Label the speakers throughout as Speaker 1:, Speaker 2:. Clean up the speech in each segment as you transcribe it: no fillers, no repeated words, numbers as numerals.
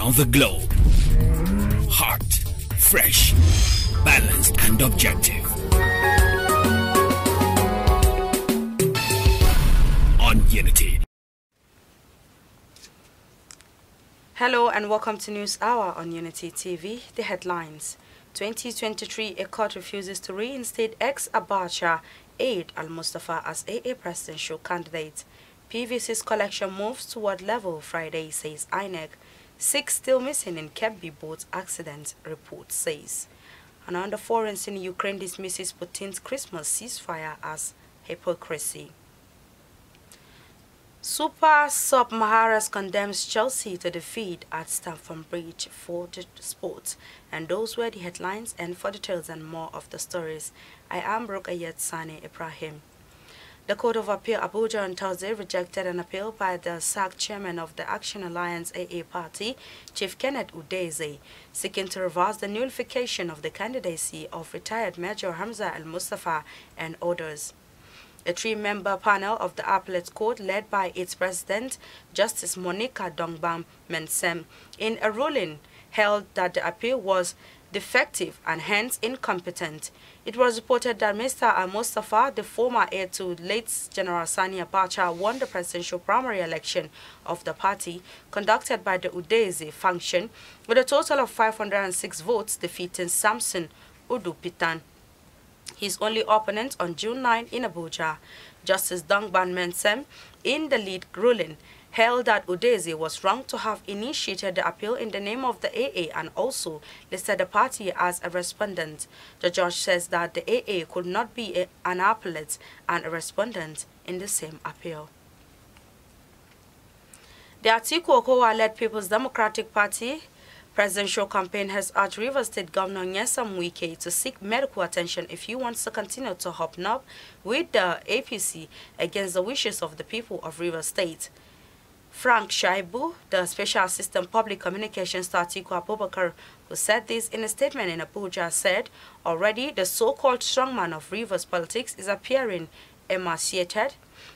Speaker 1: around the globe. Hot, fresh, balanced and objective. On Unity.
Speaker 2: Hello and welcome to News Hour on Unity TV. The headlines. 2023, a court refuses to reinstate ex-Abacha Aid Al-Mustafa as AA presidential candidate. PVC's collection moves toward level Friday, says INEC. 6 still missing in Kebbi boat accident, report says. And on the forums in Ukraine dismisses Putin's Christmas ceasefire as hypocrisy. Super Sub Maharas condemns Chelsea to defeat at Stamford Bridge for the sports. And those were the headlines, and for details and more of the stories, I am Rukayat Sani Ibrahim. The Court of Appeal Abuja on Thursday rejected an appeal by the sacked chairman of the Action Alliance AA party, Chief Kenneth Udeze, seeking to reverse the nullification of the candidacy of retired Major Hamza Al-Mustafa and others. A 3-member panel of the Appellate Court, led by its president, Justice Monica Dongbam Mensem, in a ruling held that the appeal was defective and hence incompetent. It was reported that Mr. Al-Mustafa, the former heir to late General Sani Abacha, won the presidential primary election of the party conducted by the Udeze function with a total of 506 votes, defeating Samson Udupitan, his only opponent, on June 9 in Abuja. Justice Dongban Mensem, in the lead ruling, held that Udeze was wrong to have initiated the appeal in the name of the AA and also listed the party as a respondent. The judge says that the AA could not be an appellate and a respondent in the same appeal. The Atiku Okowa-led People's Democratic Party presidential campaign has urged Rivers State Governor Nyesom Wike to seek medical attention if he wants to continue to hobnob with the APC against the wishes of the people of Rivers State. Frank Shaibu, the Special Assistant Public Communications to Atiku Abubakar, who said this in a statement in Abuja, said already the so-called strongman of Rivers politics is appearing emaciated.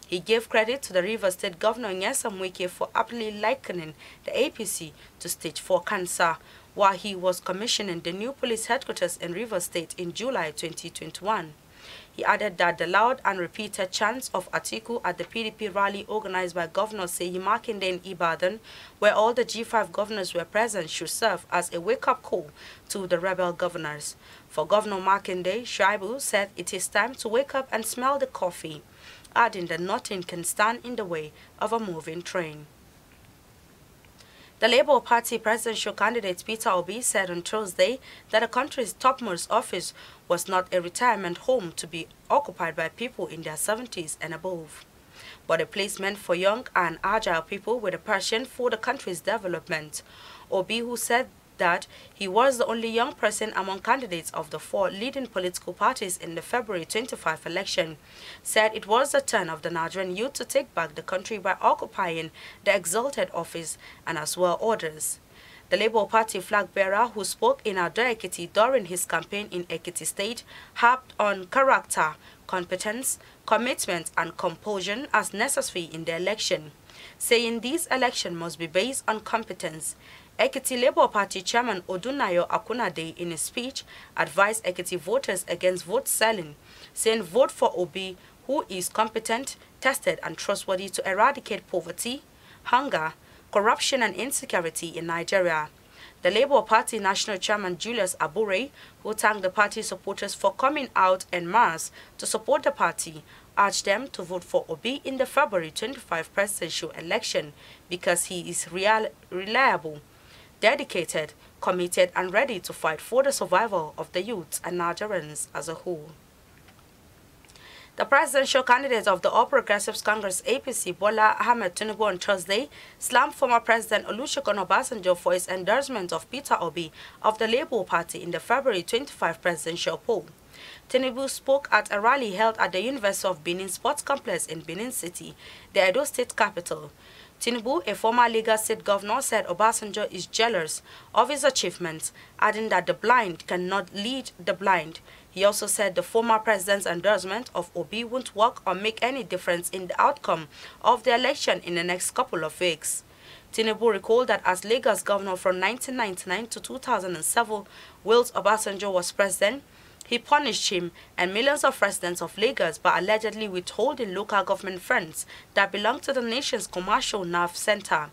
Speaker 2: He gave credit to the Rivers State Governor Nyesom Wike for aptly likening the APC to stage 4 cancer while he was commissioning the new police headquarters in Rivers State in July 2021. He added that the loud and repeated chants of Atiku at the PDP rally organized by Governor Seyi Makinde in Ibadan, where all the G5 governors were present, should serve as a wake-up call to the rebel governors. For Governor Makinde, Shaibu said it is time to wake up and smell the coffee, adding that nothing can stand in the way of a moving train. The Labour Party presidential candidate Peter Obi said on Thursday that the country's topmost office was not a retirement home to be occupied by people in their 70s and above, but a place meant for young and agile people with a passion for the country's development. Obi, who said that he was the only young person among candidates of the 4 leading political parties in the February 25 election, said it was the turn of the Nigerian youth to take back the country by occupying the exalted office and as well others. The Labour Party flag bearer, who spoke in Ado Ekiti during his campaign in Ekiti State, harped on character, competence, commitment and compulsion as necessary in the election, saying this election must be based on competence. Ekiti Labour Party Chairman Odunayo Akunade, in a speech, advised Ekiti voters against vote selling, saying vote for Obi, who is competent, tested and trustworthy to eradicate poverty, hunger, corruption and insecurity in Nigeria. The Labour Party National Chairman Julius Abure, who thanked the party supporters for coming out en masse to support the party, urged them to vote for Obi in the February 25 presidential election because he is reliable, dedicated, committed and ready to fight for the survival of the youth and Nigerians as a whole. The presidential candidate of the All Progressives Congress APC, Bola Ahmed Tinubu, on Thursday slammed former President Olusegun Obasanjo for his endorsement of Peter Obi of the Labour Party in the February 25 presidential poll. Tinubu spoke at a rally held at the University of Benin Sports Complex in Benin City, the Edo State capital. Tinubu, a former Lagos State governor, said Obasanjo is jealous of his achievements, adding that the blind cannot lead the blind. He also said the former president's endorsement of Obi won't work or make any difference in the outcome of the election in the next couple of weeks. Tinubu recalled that as Lagos governor from 1999 to 2007, whilst Obasanjo was president, he punished him and millions of residents of Lagos by allegedly withholding local government funds that belong to the nation's commercial nerve center.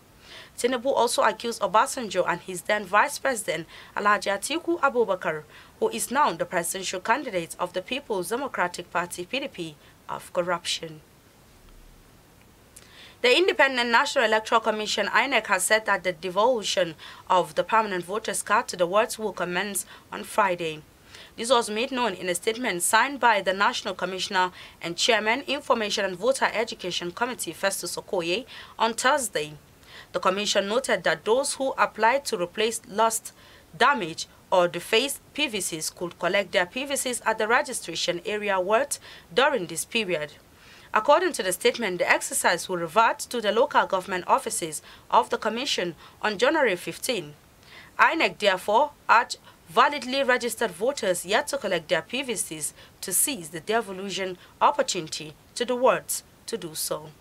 Speaker 2: Tinubu also accused Obasanjo and his then vice president, Alhaji Atiku Abubakar, who is now the presidential candidate of the People's Democratic Party (PDP), of corruption. The Independent National Electoral Commission (INEC) has said that the devolution of the permanent voters card to the wards will commence on Friday. This was made known in a statement signed by the National Commissioner and Chairman, Information and Voter Education Committee, Festus Okoye, on Thursday. The Commission noted that those who applied to replace lost, damaged, or defaced PVCs could collect their PVCs at the registration area ward during this period. According to the statement, the exercise will revert to the local government offices of the Commission on January 15. INEC therefore urged validly registered voters yet to collect their PVCs to seize the devolution opportunity to the wards to do so.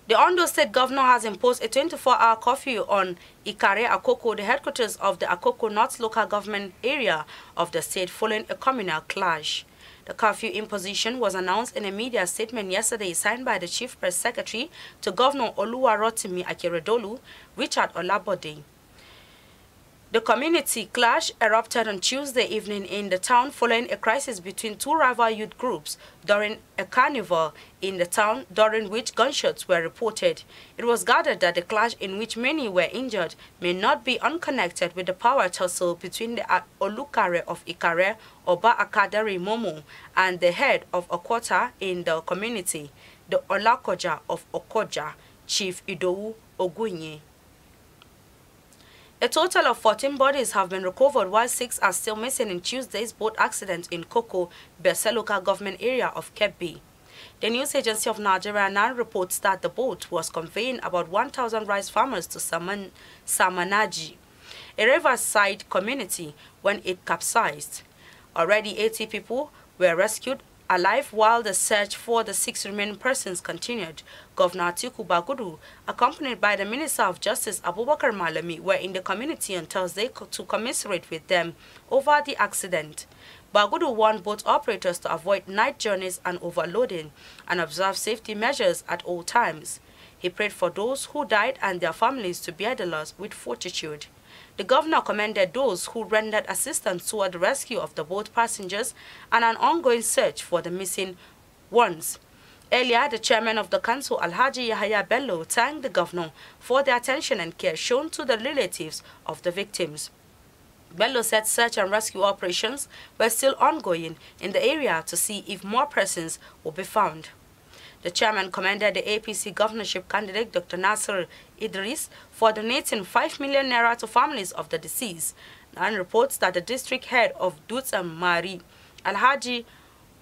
Speaker 2: The Ondo State Governor has imposed a 24-hour curfew on Ikare Akoko, the headquarters of the Akoko North local government area of the state, following a communal clash. The curfew imposition was announced in a media statement yesterday signed by the Chief Press Secretary to Governor Oluwarotimi Akeredolu, Richard Olabode. The community clash erupted on Tuesday evening in the town following a crisis between two rival youth groups during a carnival in the town, during which gunshots were reported. It was gathered that the clash, in which many were injured, may not be unconnected with the power tussle between the Olukare of Ikare, Oba Akadari Momo, and the head of Okota in the community, the Olakoja of Okoja, Chief Idowu Ogunye. A total of 14 bodies have been recovered, while 6 are still missing in Tuesday's boat accident in Koko, Bese local government area of Kebbi. The news agency of Nigeria now reports that the boat was conveying about 1,000 rice farmers to Samanaji, a riverside community, when it capsized. Already 80 people were rescued alive while the search for the 6 remaining persons continued. Governor Atiku Bagudu, accompanied by the Minister of Justice Abubakar Malami, were in the community on Thursday to commiserate with them over the accident. Bagudu warned boat operators to avoid night journeys and overloading and observe safety measures at all times. He prayed for those who died and their families to bear the loss with fortitude. The governor commended those who rendered assistance toward the rescue of the boat passengers and an ongoing search for the missing ones. Earlier, the chairman of the council, Alhaji Yahaya Bello, thanked the governor for the attention and care shown to the relatives of the victims. Bello said search and rescue operations were still ongoing in the area to see if more persons will be found. The chairman commended the APC governorship candidate, Dr. Nasser Idris, for donating 5 million naira to families of the deceased, and reports that the district head of Dutsam Mari, Alhaji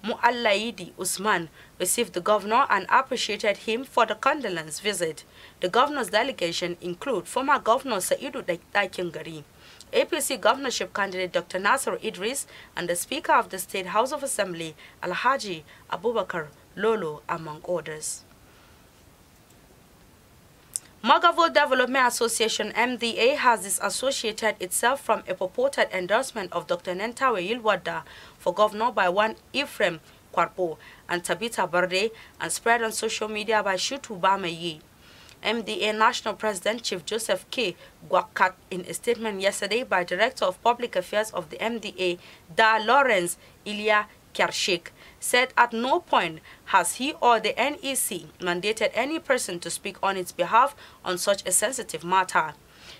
Speaker 2: Muallaidi Usman, received the governor and appreciated him for the condolence visit. The governor's delegation include former Governor Saidu Daikingari, APC governorship candidate Dr. Nasser Idris, and the Speaker of the State House of Assembly, Alhaji Abubakar Lolo, among others. Magavo Development Association MDA has disassociated itself from a purported endorsement of Dr. Nentawe Yilwada for governor by one Ephraim Kwarpo and Tabitha Barde, and spread on social media by Shutu Bamayi. MDA National President Chief Joseph K. Gwakat, in a statement yesterday by Director of Public Affairs of the MDA, Da Lawrence Ilya Kershik, said at no point has he or the NEC mandated any person to speak on its behalf on such a sensitive matter.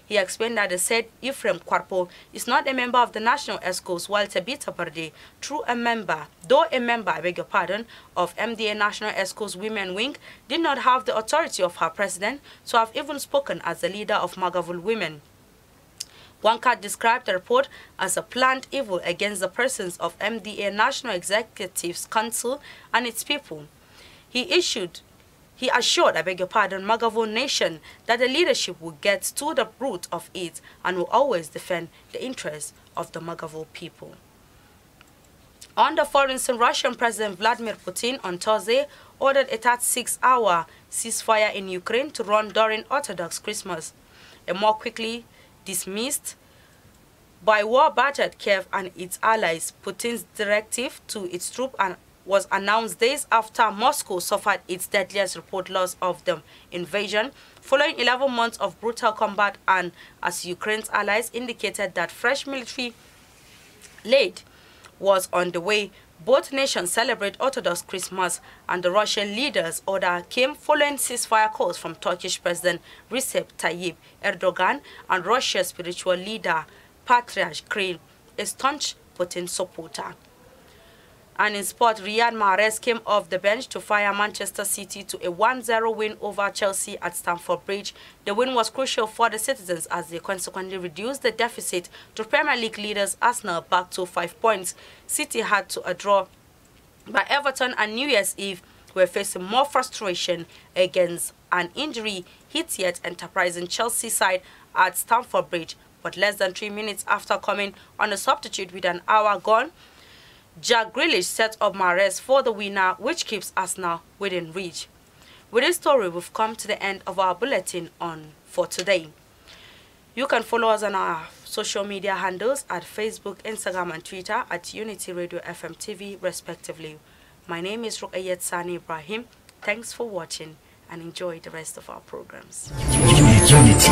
Speaker 2: He explained that the said Ephraim Kwarpo is not a member of the National ESCOs, while Tabitha Barde, though a member, of MDA National ESCOs Women Wing, did not have the authority of her president to have even spoken as the leader of Magavul Women. Wankat described the report as a planned evil against the persons of MDA National Executives Council and its people. He assured, Magavo Nation that the leadership will get to the root of it and will always defend the interests of the Magavo people. On the foreign scene, Russian President Vladimir Putin on Thursday ordered a 36-hour ceasefire in Ukraine to run during Orthodox Christmas, a more quickly dismissed by war-battered Kiev and its allies. Putin's directive to its troops was announced days after Moscow suffered its deadliest report loss of the invasion, following 11 months of brutal combat, and as Ukraine's allies indicated that fresh military aid was on the way. Both nations celebrate Orthodox Christmas, and the Russian leader's order came following ceasefire calls from Turkish President Recep Tayyip Erdogan and Russia's spiritual leader Patriarch Kirill, a staunch Putin supporter. And in sport, Riyad Mahrez came off the bench to fire Manchester City to a 1-0 win over Chelsea at Stamford Bridge. The win was crucial for the citizens as they consequently reduced the deficit to Premier League leaders Arsenal back to 5 points. City had to draw by Everton, and New Year's Eve were facing more frustration against an injury-hit yet enterprising Chelsea side at Stamford Bridge. But less than 3 minutes after coming on a substitute with an hour gone, Jack Grealish set up Mahrez for the winner, which keeps Arsenal within reach. With this story, we've come to the end of our bulletin for today. You can follow us on our social media handles at Facebook, Instagram, and Twitter at Unity Radio FM TV, respectively. My name is Ruqayyat Sani Ibrahim. Thanks for watching and enjoy the rest of our programs.
Speaker 1: Unity.